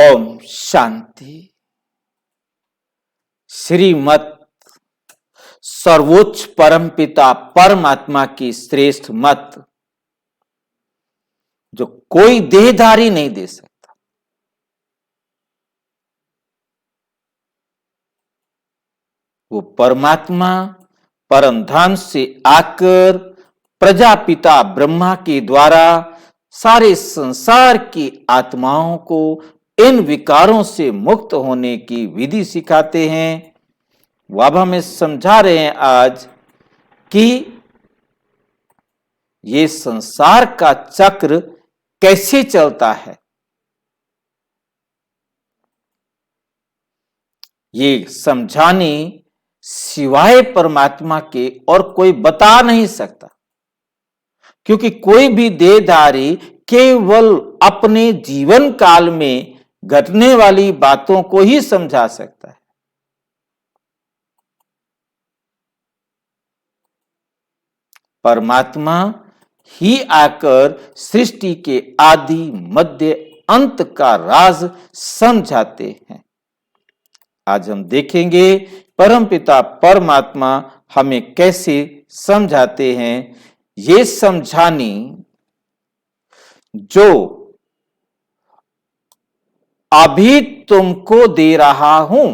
ओम शांति। श्रीमत सर्वोच्च परमपिता परमात्मा की श्रेष्ठ मत जो कोई देहधारी नहीं दे सकता, वो परमात्मा परमधाम से आकर प्रजापिता ब्रह्मा के द्वारा सारे संसार की आत्माओं को इन विकारों से मुक्त होने की विधि सिखाते हैं। वो अब हमें समझा रहे हैं आज कि ये संसार का चक्र कैसे चलता है। ये समझाने सिवाय परमात्मा के और कोई बता नहीं सकता, क्योंकि कोई भी देहधारी केवल अपने जीवन काल में घटने वाली बातों को ही समझा सकता है। परमात्मा ही आकर सृष्टि के आदि मध्य अंत का राज समझाते हैं। आज हम देखेंगे परमपिता परमात्मा हमें कैसे समझाते हैं। ये समझानी जो अभी तुमको दे रहा हूं,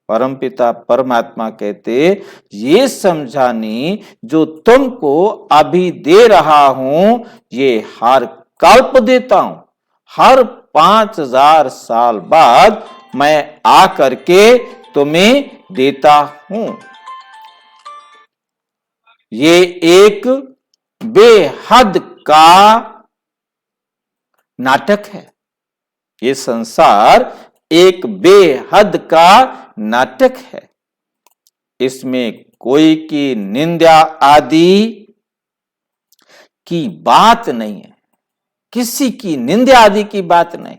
परमपिता परमात्मा कहते ये समझानी जो तुमको अभी दे रहा हूं, ये हर कल्प देता हूं। हर 5000 साल बाद मैं आकर के तुम्हें देता हूं। ये एक बेहद का नाटक है। ये संसार एक बेहद का नाटक है। इसमें कोई की निंदा आदि की बात नहीं है, किसी की निंदा आदि की बात नहीं।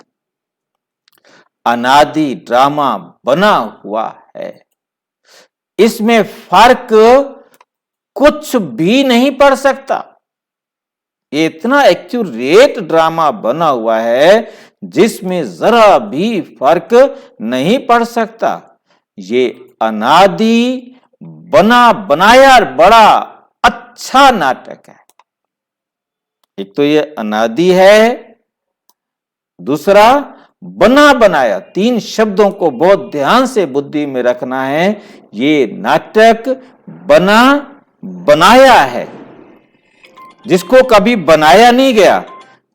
अनादि ड्रामा बना हुआ है। इसमें फर्क कुछ भी नहीं पड़ सकता। ये इतना एक्यूरेट ड्रामा बना हुआ है जिसमें जरा भी फर्क नहीं पड़ सकता। ये अनादि बना बनाया बड़ा अच्छा नाटक है। एक तो ये अनादि है, दूसरा बना बनाया। 3 शब्दों को बहुत ध्यान से बुद्धि में रखना है। ये नाटक बना बनाया है, जिसको कभी बनाया नहीं गया।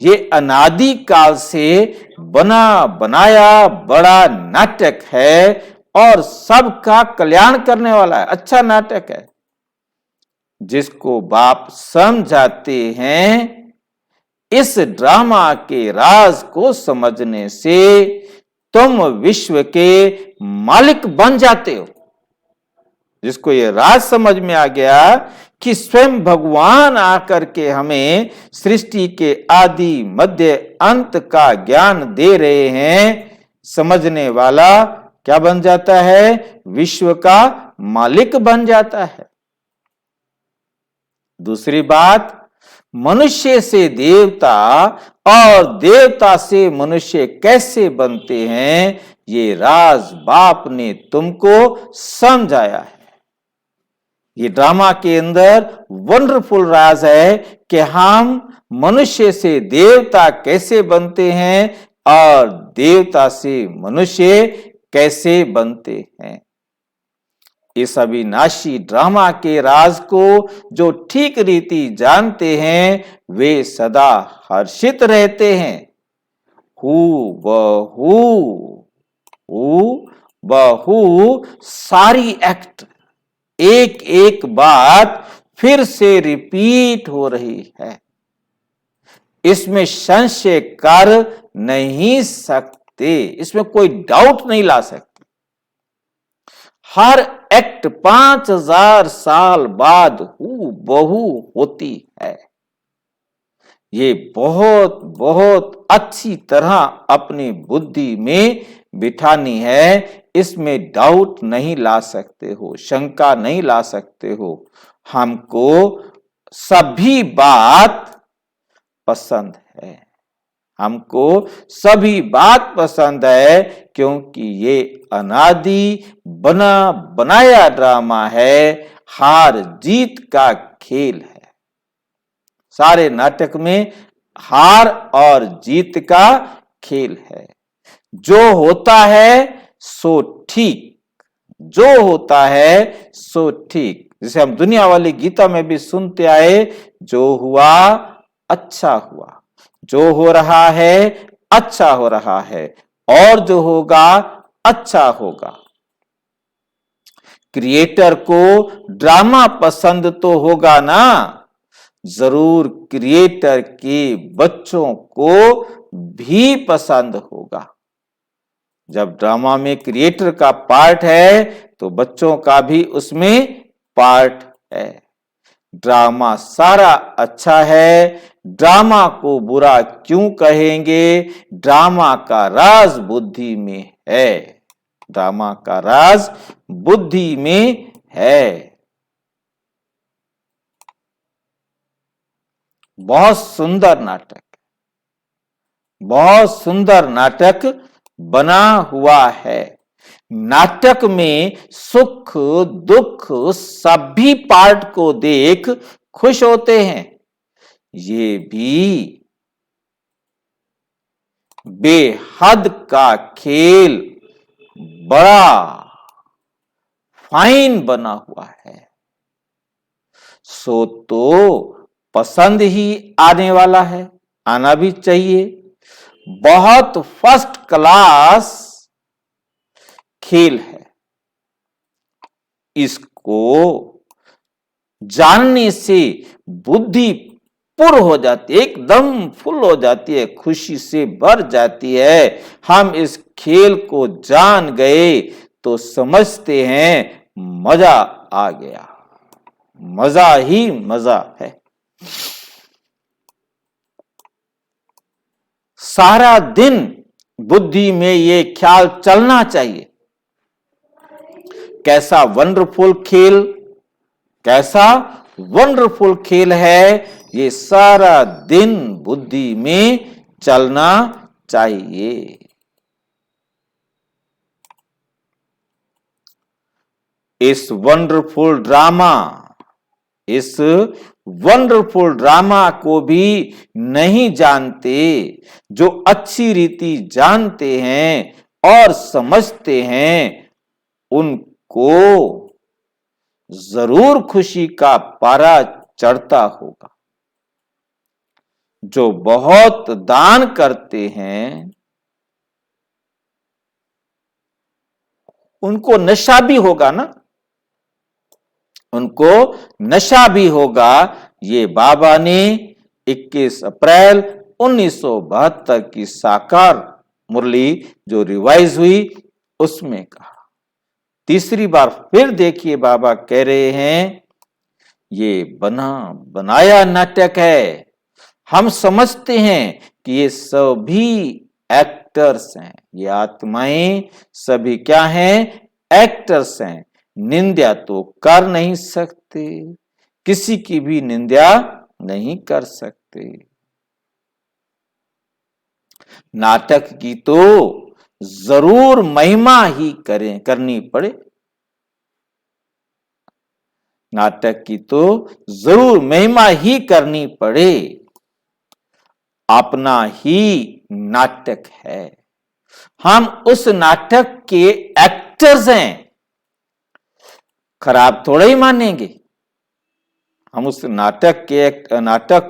ये अनादि काल से बना बनाया बड़ा नाटक है और सबका कल्याण करने वाला है। अच्छा नाटक है जिसको बाप समझाते हैं। इस ड्रामा के राज को समझने से तुम विश्व के मालिक बन जाते हो। जिसको ये राज समझ में आ गया कि स्वयं भगवान आकर के हमें सृष्टि के आदि मध्य अंत का ज्ञान दे रहे हैं, समझने वाला क्या बन जाता है? विश्व का मालिक बन जाता है। दूसरी बात, मनुष्य से देवता और देवता से मनुष्य कैसे बनते हैं, ये राज बाप ने तुमको समझाया है। ये ड्रामा के अंदर वंडरफुल राज है कि हम मनुष्य से देवता कैसे बनते हैं और देवता से मनुष्य कैसे बनते हैं। इस अविनाशी ड्रामा के राज को जो ठीक रीति जानते हैं वे सदा हर्षित रहते हैं। हू बहू सारी एक्ट, एक एक बात फिर से रिपीट हो रही है। इसमें संशय कर नहीं सकते, इसमें कोई डाउट नहीं ला सकते। हर एक्ट 5000 साल बाद हूबहू होती है। ये बहुत बहुत अच्छी तरह अपनी बुद्धि में बिठानी है। इसमें डाउट नहीं ला सकते हो, शंका नहीं ला सकते हो। हमको सभी बात पसंद है। हमको सभी बात पसंद है, क्योंकि ये अनादि बना बनाया ड्रामा है, हार जीत का खेल है। सारे नाटक में हार और जीत का खेल है। जो होता है सो ठीक, जो होता है सो ठीक। जैसे हम दुनिया वाली गीता में भी सुनते आए, जो हुआ अच्छा हुआ, जो हो रहा है अच्छा हो रहा है, और जो होगा अच्छा होगा। क्रिएटर को ड्रामा पसंद तो होगा ना, जरूर क्रिएटर के बच्चों को भी पसंद होगा। जब ड्रामा में क्रिएटर का पार्ट है तो बच्चों का भी उसमें पार्ट है। ड्रामा सारा अच्छा है, ड्रामा को बुरा क्यों कहेंगे? ड्रामा का राज बुद्धि में है, ड्रामा का राज बुद्धि में है। बहुत सुंदर नाटक, बहुत सुंदर नाटक बना हुआ है। नाटक में सुख दुख सभी पार्ट को देख खुश होते हैं। ये भी बेहद का खेल बड़ा फाइन बना हुआ है, सो तो पसंद ही आने वाला है, आना भी चाहिए। बहुत फर्स्ट क्लास खेल है। इसको जानने से बुद्धि पुर हो जाती है, एकदम फुल हो जाती है, खुशी से भर जाती है। हम इस खेल को जान गए तो समझते हैं मजा आ गया, मजा ही मजा है। सारा दिन बुद्धि में ये ख्याल चलना चाहिए, कैसा वंडरफुल खेल, कैसा वंडरफुल खेल है, ये सारा दिन बुद्धि में चलना चाहिए। इस वंडरफुल ड्रामा को भी नहीं जानते, जो अच्छी रीति जानते हैं और समझते हैं, उनको जरूर खुशी का पारा चढ़ता होगा। जो बहुत दान करते हैं उनको नशा भी होगा ना, उनको नशा भी होगा। ये बाबा ने 21 अप्रैल 1972 की साकार मुरली जो रिवाइज हुई उसमें कहा। तीसरी बार फिर देखिए बाबा कह रहे हैं ये बनाया नाटक है। हम समझते हैं कि ये सभी एक्टर्स हैं, ये आत्माएं सभी क्या हैं? एक्टर्स हैं। निंदा तो कर नहीं सकते, किसी की भी निंदा नहीं कर सकते। नाटक की तो जरूर महिमा ही करनी पड़े, नाटक की तो जरूर महिमा ही करनी पड़े। अपना ही नाटक है, हम उस नाटक के एक्टर्स हैं, खराब थोड़ा ही मानेंगे। हम उस नाटक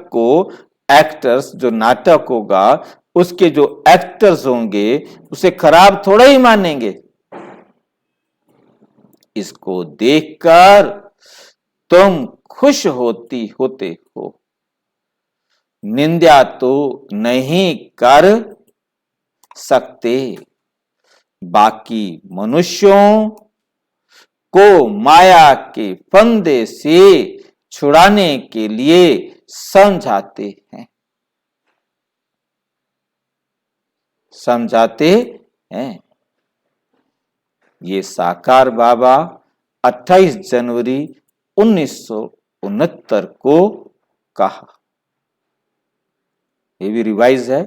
को एक्टर्स, जो नाटक होगा उसके जो एक्टर्स होंगे उसे खराब थोड़ा ही मानेंगे। इसको देखकर तुम खुश होते हो, निंदा तो नहीं कर सकते। बाकी मनुष्यों को माया के फंदे से छुड़ाने के लिए समझाते हैं, समझाते हैं। ये साकार बाबा 28 जनवरी 1969 को कहा। ये भी रिवाइज है,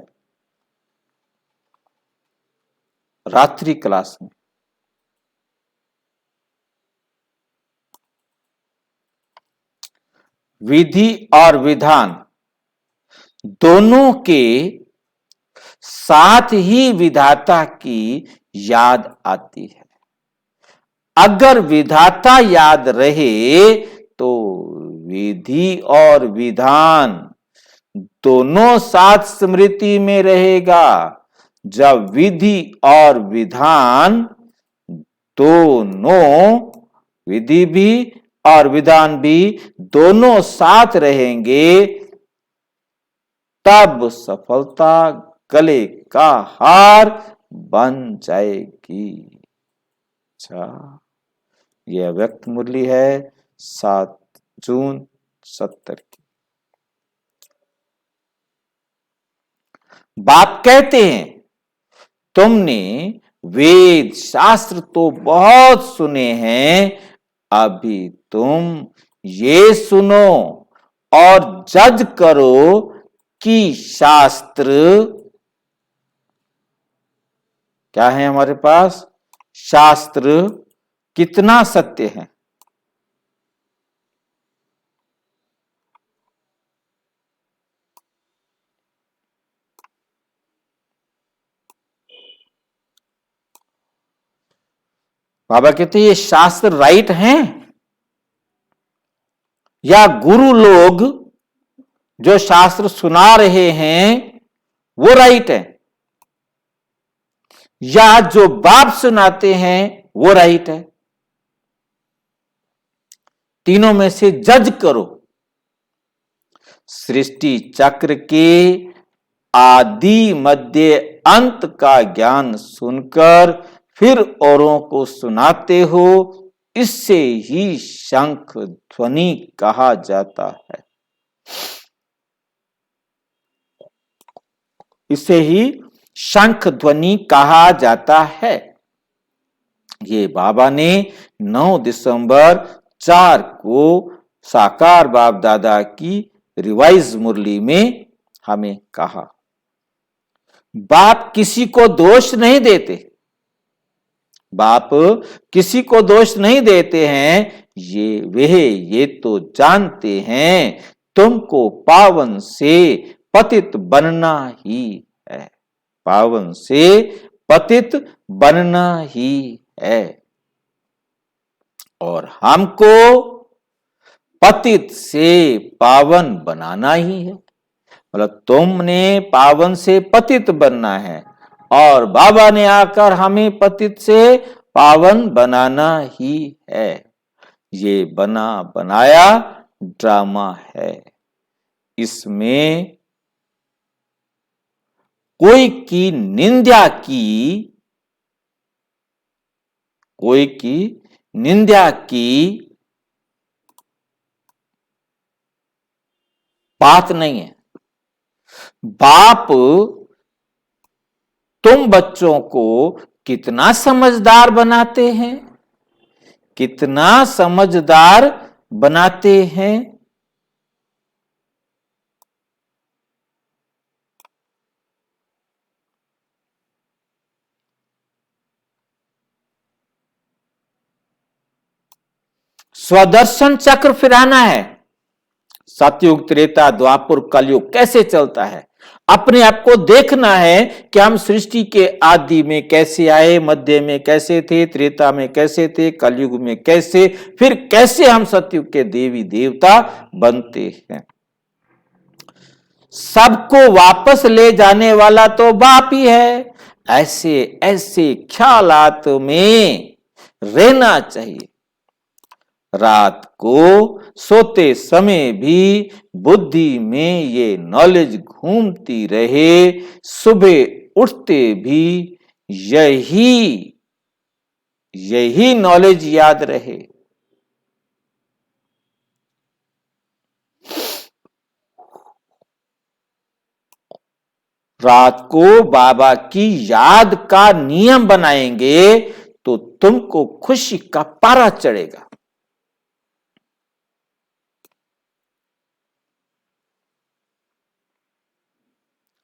रात्रि क्लास में। विधि और विधान दोनों के साथ ही विधाता की याद आती है। अगर विधाता याद रहे तो विधि और विधान दोनों साथ स्मृति में रहेगा। जब विधि और विधान दोनों, विधि भी और विधान भी दोनों साथ रहेंगे, तब सफलता गले का हार बन जाएगी। अच्छा, यह व्यक्त मुरली है 7 जून 70 की। बाप कहते हैं, तुमने वेद शास्त्र तो बहुत सुने हैं, अभी तुम ये सुनो और जज करो कि शास्त्र क्या है हमारे पास, शास्त्र कितना सत्य है। बाबा कहते ये शास्त्र राइट हैं या गुरु लोग जो शास्त्र सुना रहे हैं वो राइट है, या जो बाप सुनाते हैं वो राइट है। तीनों में से जज करो। सृष्टि चक्र के आदि मध्य अंत का ज्ञान सुनकर फिर औरों को सुनाते हो, इससे ही शंख ध्वनि कहा जाता है। इसे ही शंख ध्वनि कहा जाता है। ये बाबा ने 9 दिसंबर 4 को साकार बाप दादा की रिवाइज मुरली में हमें कहा। बाप किसी को दोष नहीं देते, बाप किसी को दोष नहीं देते हैं। ये तो जानते हैं तुमको पावन से पतित बनना ही है, पावन से पतित बनना ही है, और हमको पतित से पावन बनाना ही है। मतलब तुमने पावन से पतित बनना है और बाबा ने आकर हमें पतित से पावन बनाना ही है। ये बना बनाया ड्रामा है, इसमें कोई की निंदा की, कोई की निंदा की बात नहीं है। बाप तुम बच्चों को कितना समझदार बनाते हैं, कितना समझदार बनाते हैं। स्वदर्शन चक्र फिराना है। सतयुग त्रेता द्वापर कलयुग कैसे चलता है, अपने आप को देखना है कि हम सृष्टि के आदि में कैसे आए, मध्य में कैसे थे, त्रेता में कैसे थे, कलयुग में कैसे, फिर कैसे हम सतयुग के देवी देवता बनते हैं। सबको वापस ले जाने वाला तो बाप ही है। ऐसे ऐसे ख्यालात में रहना चाहिए। रात को सोते समय भी बुद्धि में ये नॉलेज घूमती रहे, सुबह उठते भी यही नॉलेज याद रहे। रात को बाबा की याद का नियम बनाएंगे तो तुमको खुशी का पारा चढ़ेगा।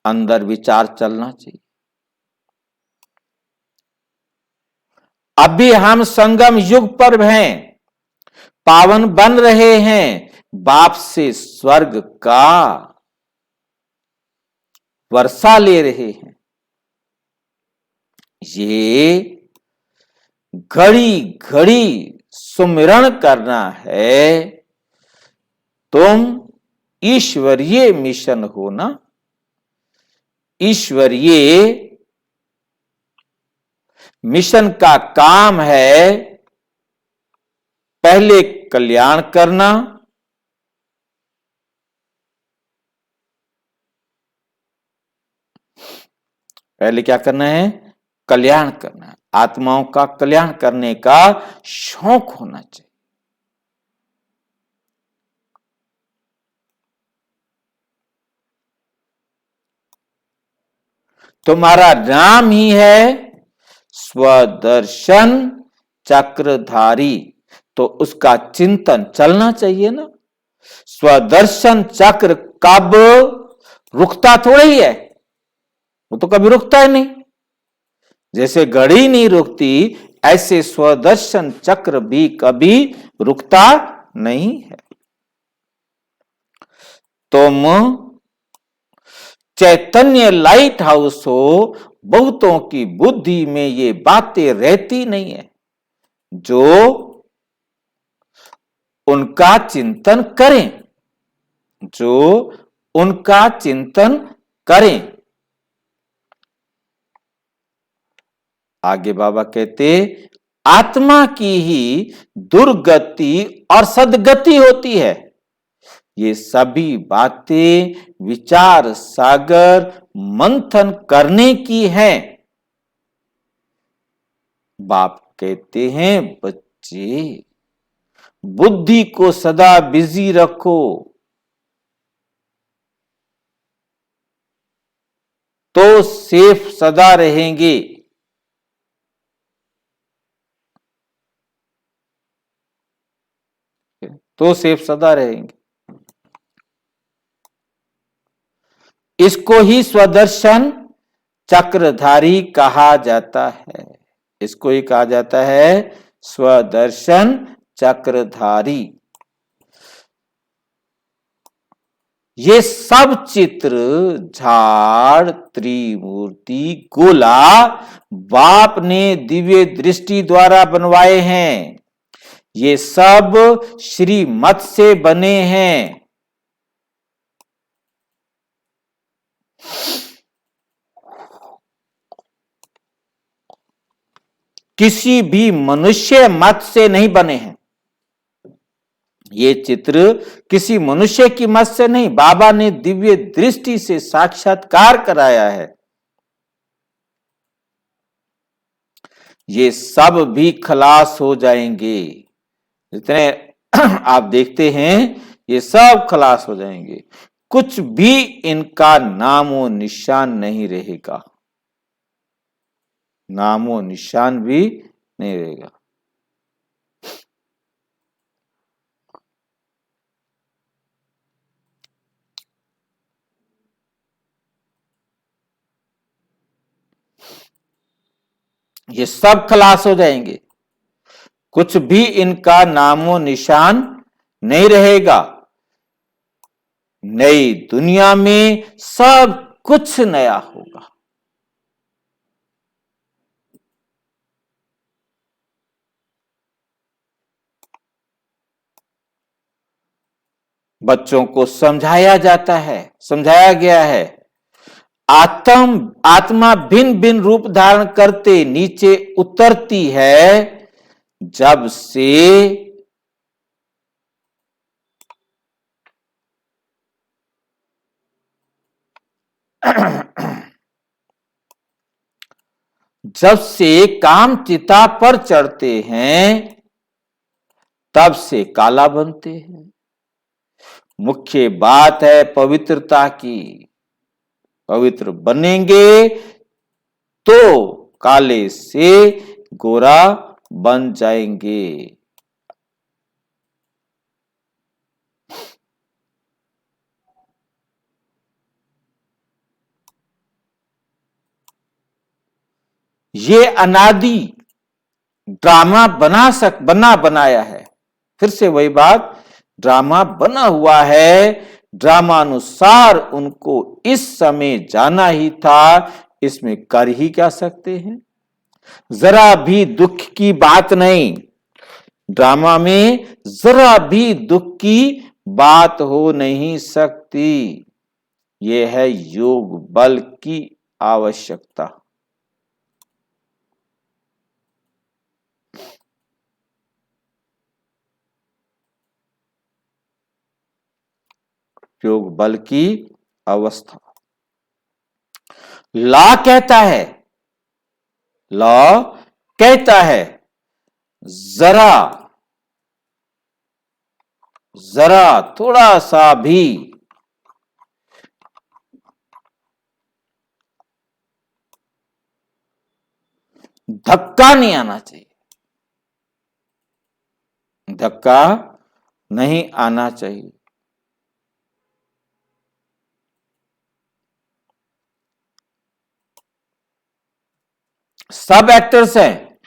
अंदर विचार चलना चाहिए। अभी हम संगम युग पर हैं, पावन बन रहे हैं, बाप से स्वर्ग का वर्षा ले रहे हैं। ये घड़ी घड़ी सुमिरन करना है। तुम ईश्वरीय मिशन हो ना, ईश्वरीय मिशन का काम है पहले कल्याण करना, पहले क्या करना है? कल्याण करना है। आत्माओं का कल्याण करने का शौक होना चाहिए। तुम्हारा नाम ही है स्वदर्शन चक्रधारी, तो उसका चिंतन चलना चाहिए ना। स्वदर्शन चक्र कब रुकता थोड़ी ही है, वो तो कभी रुकता ही नहीं। जैसे घड़ी नहीं रुकती, ऐसे स्वदर्शन चक्र भी कभी रुकता नहीं है। तुम चैतन्य लाइट हाउस हो, बहुतों की बुद्धि में ये बातें रहती नहीं है, जो उनका चिंतन करें, जो उनका चिंतन करें। आगे बाबा कहते, आत्मा की ही दुर्गति और सदगति होती है। ये सभी बातें विचार सागर मंथन करने की हैं। बाप कहते हैं, बच्चे बुद्धि को सदा बिजी रखो, तो सेफ सदा रहेंगे। तो सेफ सदा रहेंगे। इसको ही स्वदर्शन चक्रधारी कहा जाता है। इसको ही कहा जाता है स्वदर्शन चक्रधारी। ये सब चित्र, झाड़, त्रिमूर्ति, गोला बाप ने दिव्य दृष्टि द्वारा बनवाए हैं। ये सब श्रीमत से बने हैं। किसी भी मनुष्य मत से नहीं बने हैं। ये चित्र किसी मनुष्य की मत से नहीं, बाबा ने दिव्य दृष्टि से साक्षात्कार कराया है। ये सब भी खलास हो जाएंगे। जितने आप देखते हैं ये सब खलास हो जाएंगे। कुछ भी इनका नामो निशान नहीं रहेगा, नामो निशान भी नहीं रहेगा। ये सब खलास हो जाएंगे, कुछ भी इनका नामो निशान नहीं रहेगा। नई दुनिया में सब कुछ नया होगा। बच्चों को समझाया जाता है, समझाया गया है, आत्मा भिन्न भिन्न रूप धारण करते नीचे उतरती है। जब से जब से काम चिता पर चढ़ते हैं, तब से काला बनते हैं। मुख्य बात है पवित्रता की। पवित्र बनेंगे तो काले से गोरा बन जाएंगे। ये अनादि ड्रामा बनाया है। फिर से वही बात, ड्रामा बना हुआ है, ड्रामानुसार उनको इस समय जाना ही था, इसमें कर ही क्या सकते हैं। जरा भी दुख की बात नहीं, ड्रामा में जरा भी दुख की बात हो नहीं सकती। यह है योग बल की आवश्यकता। योग बल की अवस्था। लॉ कहता है जरा थोड़ा सा भी धक्का नहीं आना चाहिए, धक्का नहीं आना चाहिए। सब एक्टर्स हैं,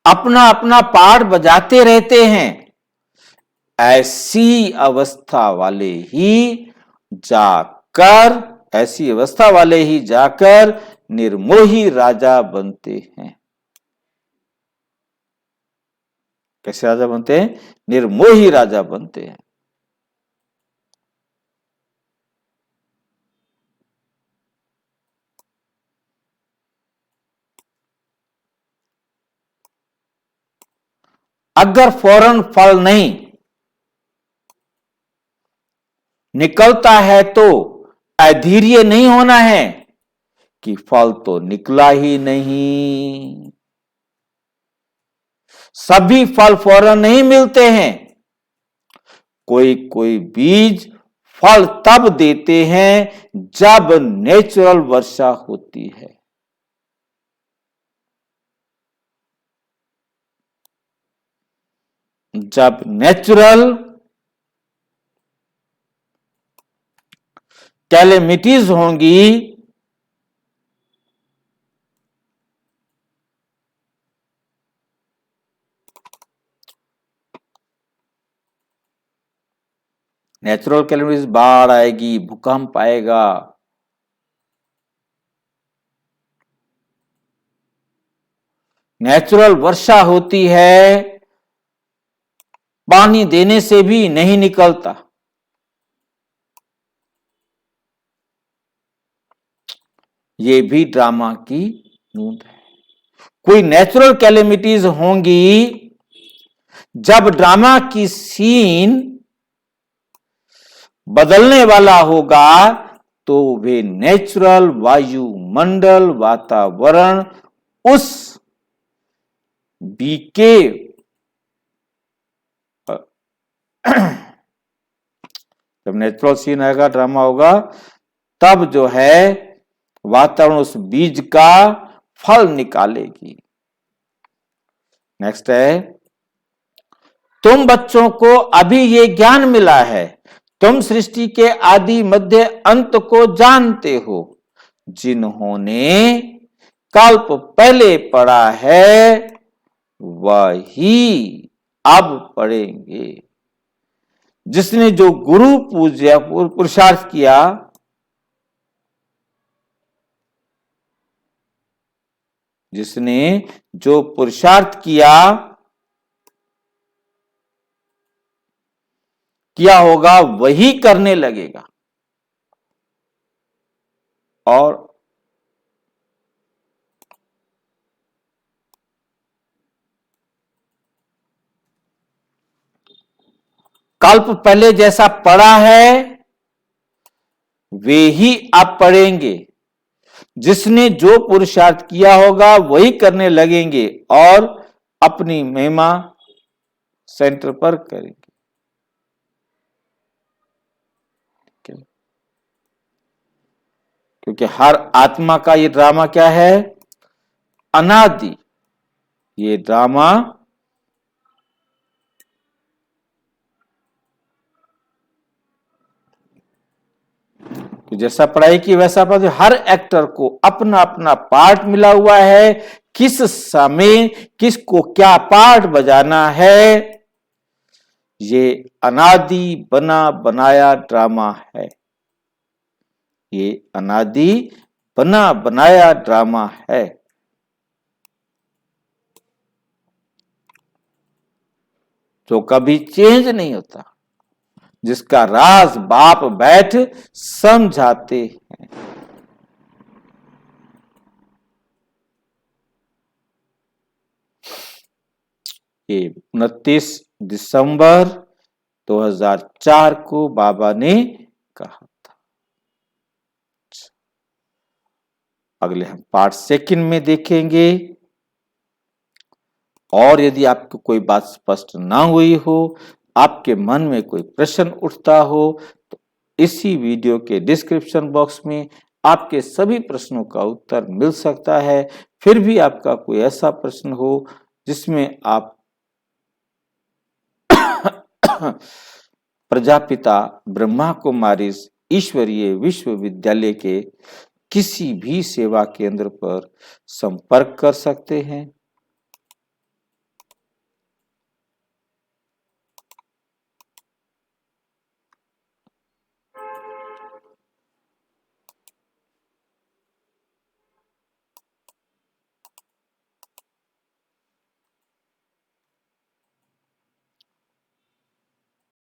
अपना अपना पार्ट बजाते रहते हैं, ऐसी अवस्था वाले ही जाकर निर्मोही राजा बनते हैं। कैसे राजा बनते हैं? निर्मोही राजा बनते हैं। अगर फौरन फल नहीं निकलता है तो अधैर्य नहीं होना है कि फल तो निकला ही नहीं। सभी फल फौरन नहीं मिलते हैं, कोई कोई बीज फल तब देते हैं जब नेचुरल वर्षा होती है। जब नेचुरल कैलेमिटीज होंगी, नेचुरल कैलेमिटीज, बाढ़ आएगी, भूकंप आएगा, नेचुरल वर्षा होती है, पानी देने से भी नहीं निकलता। ये भी ड्रामा की नूंद है। कोई नेचुरल कैलेमिटीज होंगी, जब ड्रामा की सीन बदलने वाला होगा तो वे नेचुरल वायुमंडल वातावरण उस बीके जब नेचुरल सीन आएगा, ड्रामा होगा, तब जो है वातावरण उस बीज का फल निकालेगी। नेक्स्ट है, तुम बच्चों को अभी ये ज्ञान मिला है, तुम सृष्टि के आदि मध्य अंत को जानते हो। जिन्होंने कल्प पहले पढ़ा है वही अब पढ़ेंगे। जिसने जो गुरु पूजा पुरुषार्थ किया, जिसने जो पुरुषार्थ किया होगा वही करने लगेगा। और कल्प पहले जैसा पढ़ा है वे ही अब पढ़ेंगे। जिसने जो पुरुषार्थ किया होगा वही करने लगेंगे और अपनी महिमा सेंटर पर करेंगे। क्योंकि हर आत्मा का ये ड्रामा क्या है? अनादि। ये ड्रामा तो जैसा पढ़ाई की वैसा पढ़, हर एक्टर को अपना अपना पार्ट मिला हुआ है किस समय किसको क्या पार्ट बजाना है, ये अनादि बना बनाया ड्रामा है। ये अनादि बना बनाया ड्रामा है। जो कभी चेंज नहीं होता, जिसका राज बाप बैठ समझाते हैं। ये 29 दिसंबर 2004 को बाबा ने कहा था। अगले हम पार्ट सेकंड में देखेंगे। और यदि आपको कोई बात स्पष्ट ना हुई हो, आपके मन में कोई प्रश्न उठता हो, तो इसी वीडियो के डिस्क्रिप्शन बॉक्स में आपके सभी प्रश्नों का उत्तर मिल सकता है। फिर भी आपका कोई ऐसा प्रश्न हो जिसमें आप प्रजापिता ब्रह्मा कुमारी ईश्वरीय विश्वविद्यालय के किसी भी सेवा केंद्र पर संपर्क कर सकते हैं।